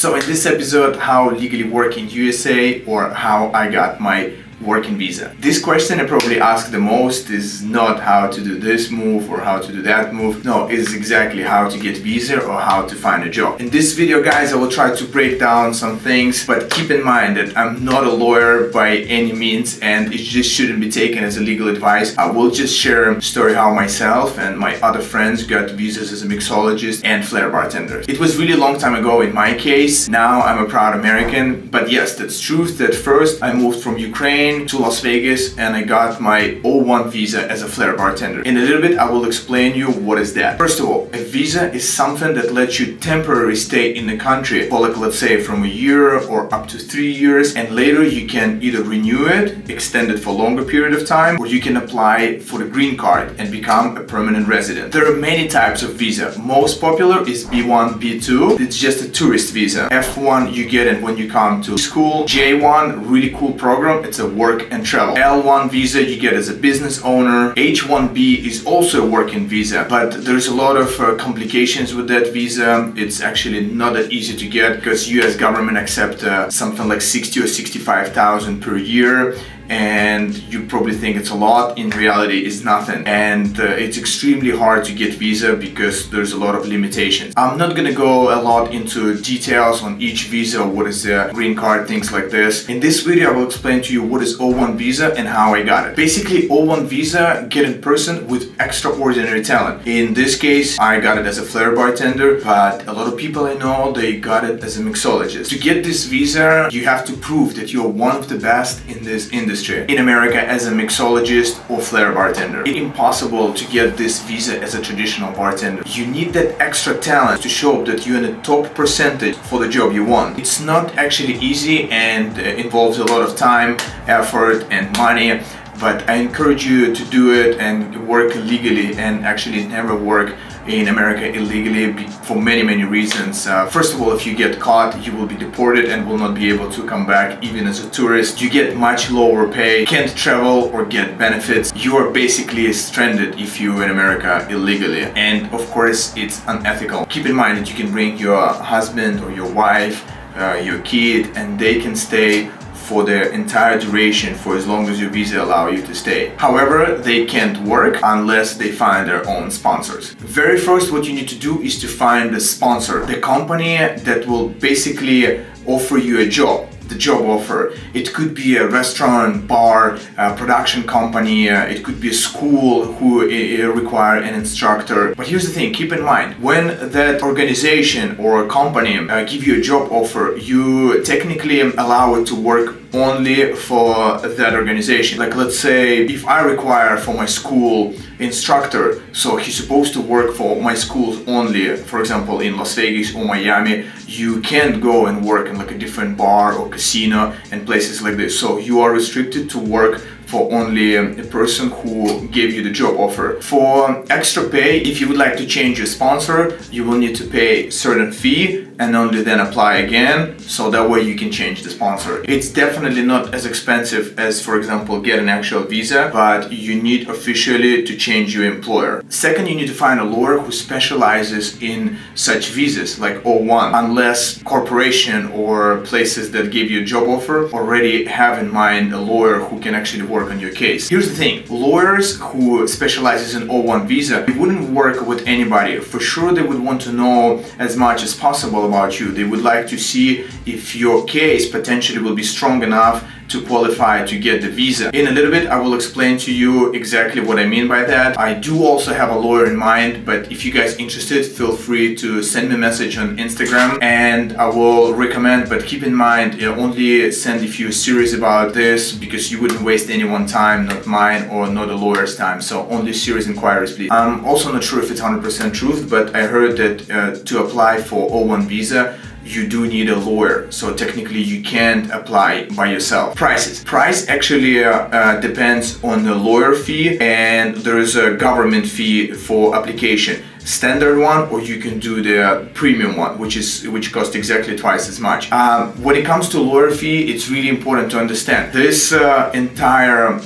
So in this episode, how legally work in USA or how I got my working visa. This question I probably ask the most is not how to do this move or how to do that move. No, it's exactly how to get visa or how to find a job. In this video, guys, I will try to break down some things, but keep in mind that I'm not a lawyer by any means and it just shouldn't be taken as a legal advice. I will just share a story how myself and my other friends got visas as a mixologist and Flair bartenders. It was really a long time ago in my case. Now I'm a proud American, but yes, that's truth that first I moved from Ukraine to Las Vegas and I got my O1 visa as a Flair bartender. In a little bit I will explain you what is that. First of all, a visa is something that lets you temporarily stay in the country for like, let's say, from a year or up to 3 years, and later you can either renew it, extend it for a longer period of time, or you can apply for the green card and become a permanent resident. There are many types of visa. Most popular is B1, B2. It's just a tourist visa. F1 you get it when you come to school. J1, really cool program. It's a work and travel. L1 visa you get as a business owner. H1B is also a working visa, but there's a lot of complications with that visa. It's actually not that easy to get because US government accept something like 60 or 65,000 per year. And you probably think it's a lot. In reality, it's nothing. And it's extremely hard to get visa because there's a lot of limitations. I'm not gonna go a lot into details on each visa, what is a green card, things like this. In this video, I will explain to you what is O1 visa and how I got it. Basically, O1 visa get a person with extraordinary talent. In this case, I got it as a Flair bartender, but a lot of people I know, they got it as a mixologist. To get this visa, you have to prove that you're one of the best in this industry. In America as a mixologist or Flair bartender. It's impossible to get this visa as a traditional bartender. You need that extra talent to show that you're in the top percentage for the job you want. It's not actually easy and involves a lot of time, effort and money, but I encourage you to do it and work legally and actually never work in America illegally for many reasons. First of all, if you get caught, you will be deported and will not be able to come back even as a tourist. You get much lower pay, can't travel or get benefits. You are basically stranded if you're in America illegally. And of course, it's unethical. Keep in mind that you can bring your husband or your wife, your kid, and they can stay for the entire duration for as long as your visa allow you to stay. However, they can't work unless they find their own sponsors. Very first, what you need to do is to find the sponsor, the company that will basically offer you a job. The job offer. It could be a restaurant, bar, a production company, it could be a school who require an instructor. But here's the thing, keep in mind, when that organization or company give you a job offer, you technically allow it to work only for that organization. Like let's say if I require for my school instructor, so he's supposed to work for my schools only, for example in Las Vegas or Miami, you can't go and work in like a different bar or casino and places like this. So you are restricted to work for only a person who gave you the job offer. For extra pay, if you would like to change your sponsor, you will need to pay certain fee and only then apply again, so that way you can change the sponsor. It's definitely not as expensive as, for example, get an actual visa, but you need officially to change your employer. Second, you need to find a lawyer who specializes in such visas like O1, unless corporation or places that give you a job offer already have in mind a lawyer who can actually work on your case. Here's the thing, lawyers who specializes in O1 visa, they wouldn't work with anybody. For sure they would want to know as much as possible about you. They would like to see if your case potentially will be strong enough to qualify to get the visa. In a little bit, I will explain to you exactly what I mean by that. I do also have a lawyer in mind, but if you guys interested, feel free to send me a message on Instagram and I will recommend, but keep in mind, only send if you're serious about this because you wouldn't waste anyone's time, not mine or not a lawyer's time. So only serious inquiries, please. I'm also not sure if it's 100% truth, but I heard that to apply for O1 visa, you do need a lawyer, so technically you can't apply by yourself. Prices. Price actually depends on the lawyer fee, and there is a government fee for application. Standard one, or you can do the premium one, which costs exactly twice as much. When it comes to lawyer fee, it's really important to understand this entire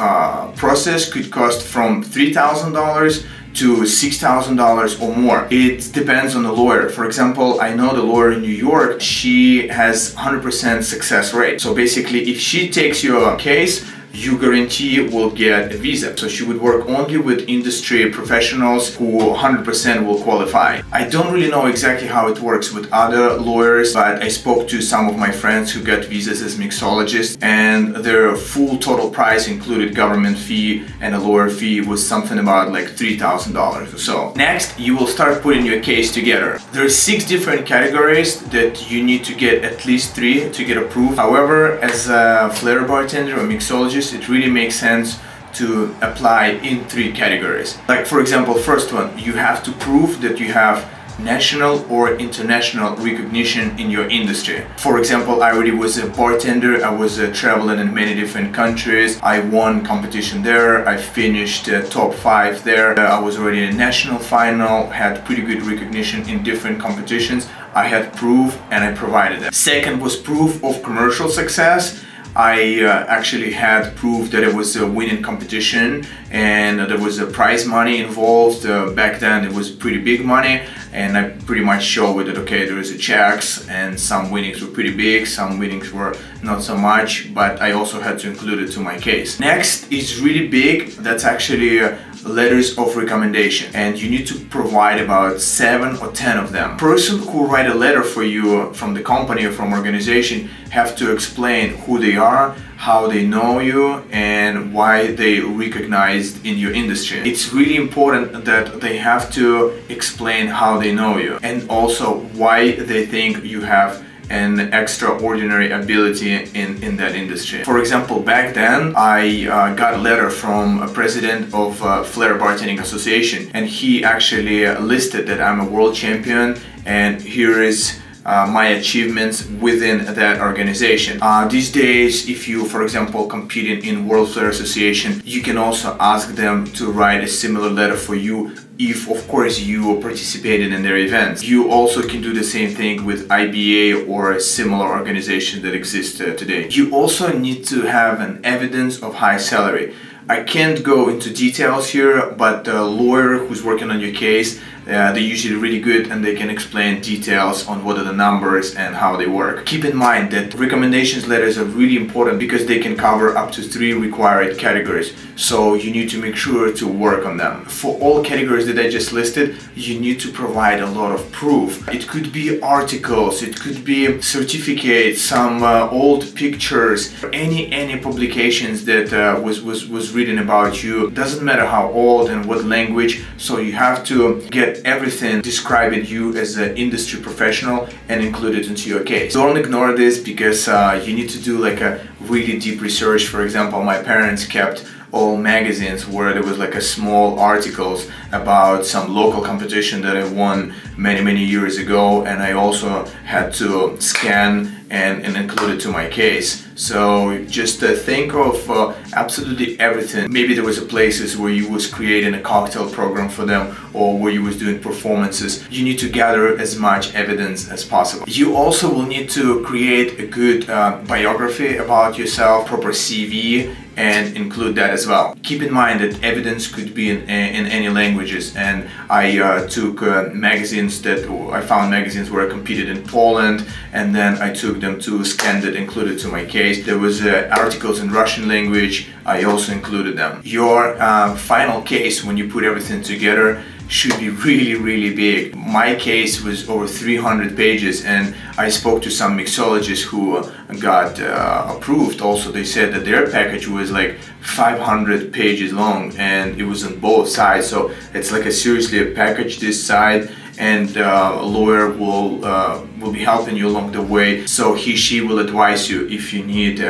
process could cost from $3,000 to $6,000 or more. It depends on the lawyer. For example, I know the lawyer in New York, she has 100% success rate. So basically, if she takes your case, you guarantee will get a visa. So she would work only with industry professionals who 100% will qualify. I don't really know exactly how it works with other lawyers, but I spoke to some of my friends who got visas as mixologists, and their full total price included government fee and a lawyer fee was something about like $3,000 or so. Next, you will start putting your case together. There are 6 different categories that you need to get at least 3 to get approved. However, as a Flair bartender or mixologist, it really makes sense to apply in 3 categories. Like for example, first one, you have to prove that you have national or international recognition in your industry. For example, I already was a bartender, I was traveling in many different countries, I won competition there, I finished top 5 there, I was already in a national final, had pretty good recognition in different competitions. I had proof and I provided it. Second was proof of commercial success. I actually had proof that it was a winning competition and there was a prize money involved. Back then it was pretty big money, and I pretty much showed that okay, there is a checks and some winnings were pretty big, some winnings were not so much, but I also had to include it to my case. Next is really big, that's actually letters of recommendation, and you need to provide about 7 or 10 of them. Person who write a letter for you from the company or from organization have to explain who they are, how they know you, and why they recognized in your industry. It's really important that they have to explain how they know you and also why they think you have an extraordinary ability in that industry. For example, back then I got a letter from a president of Flair Bartending Association, and he actually listed that I'm a world champion and here is my achievements within that organization. These days, if you, for example, competing in World Flair Association, you can also ask them to write a similar letter for you if, of course, you participated in their events. You also can do the same thing with IBA or a similar organization that exists today. You also need to have an evidence of high salary. I can't go into details here, but the lawyer who's working on your case, they're usually really good and they can explain details on what are the numbers and how they work. Keep in mind that recommendations letters are really important because they can cover up to 3 required categories. So you need to make sure to work on them. For all categories that I just listed, you need to provide a lot of proof. It could be articles, it could be certificates, some old pictures, any publications that was written about you. Doesn't matter how old and what language, so you have to get everything describing you as an industry professional and include it into your case. Don't ignore this because you need to do like a really deep research. For example, my parents kept all magazines where there was like a small articles about some local competition that I won many years ago, and I also had to scan and include it to my case. So just think of absolutely everything. Maybe there was a places where you was creating a cocktail program for them or where you was doing performances. You need to gather as much evidence as possible. You also will need to create a good biography about yourself, proper CV, and include that as well. Keep in mind that evidence could be in any languages, and I took magazines that I found magazines where I competed in Poland, and then I took them to scan that included to my case. There was articles in Russian language, I also included them. Your final case, when you put everything together, should be really big. My case was over 300 pages, and I spoke to some mixologists who got approved. Also, they said that their package was like 500 pages long, and it was on both sides. So it's like seriously a package this side, and a lawyer will be helping you along the way. So she will advise you if you need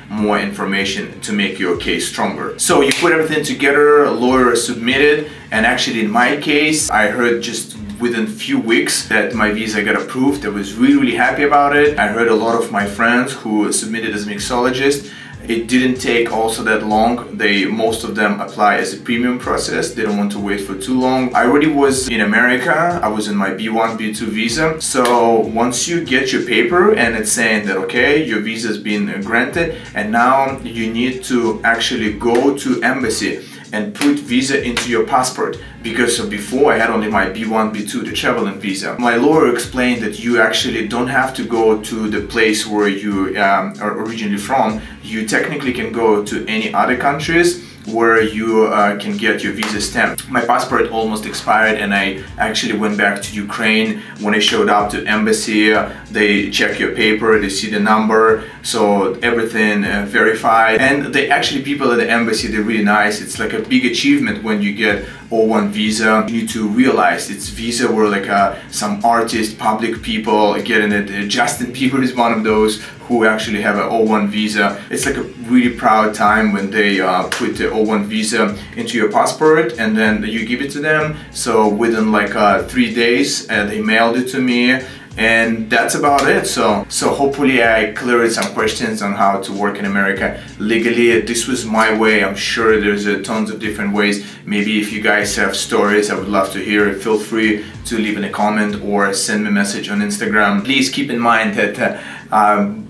more information to make your case stronger. So you put everything together, a lawyer submitted, and actually in my case, I heard just within few weeks that my visa got approved. I was really happy about it. I heard a lot of my friends who submitted as mixologist. It didn't take also that long. Most of them apply as a premium process. They don't want to wait for too long. I already was in America. I was in my B1, B2 visa. So once you get your paper and it's saying that, okay, your visa has been granted, and now you need to actually go to embassy and put visa into your passport, because before I had only my B1, B2, the traveling visa. My lawyer explained that you actually don't have to go to the place where you are originally from. You technically can go to any other countries where you can get your visa stamped. My passport almost expired and I actually went back to Ukraine. When I showed up to embassy, they check your paper, they see the number, so everything verified. And they actually, people at the embassy, they're really nice. It's like a big achievement when you get O1 visa. You need to realize it's visa where like some artists, public people getting it. Justin Bieber is one of those who actually have an O1 visa. It's like a really proud time when they put the O1 visa into your passport and then you give it to them. So within like 3 days, they mailed it to me. And that's about it. So hopefully I cleared some questions on how to work in America legally. This was my way. I'm sure there's tons of different ways. Maybe if you guys have stories, I would love to hear it. Feel free to leave in a comment or send me a message on Instagram. Please keep in mind that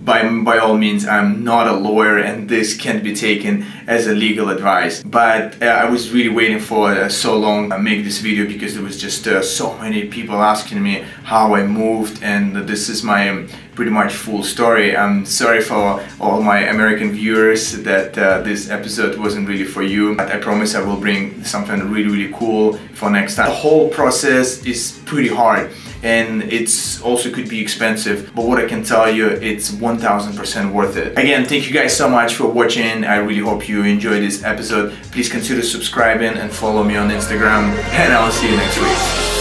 by all means, I'm not a lawyer and this can't be taken as a legal advice. But I was really waiting for so long to make this video because there was just so many people asking me how I moved, and this is my pretty much full story. I'm sorry for all my American viewers that this episode wasn't really for you, but I promise I will bring something really cool for next time. The whole process is pretty hard and it's also could be expensive, but what I can tell you, it's 1000% worth it. Again, thank you guys so much for watching. I really hope you enjoyed this episode. Please consider subscribing and follow me on Instagram, and I'll see you next week.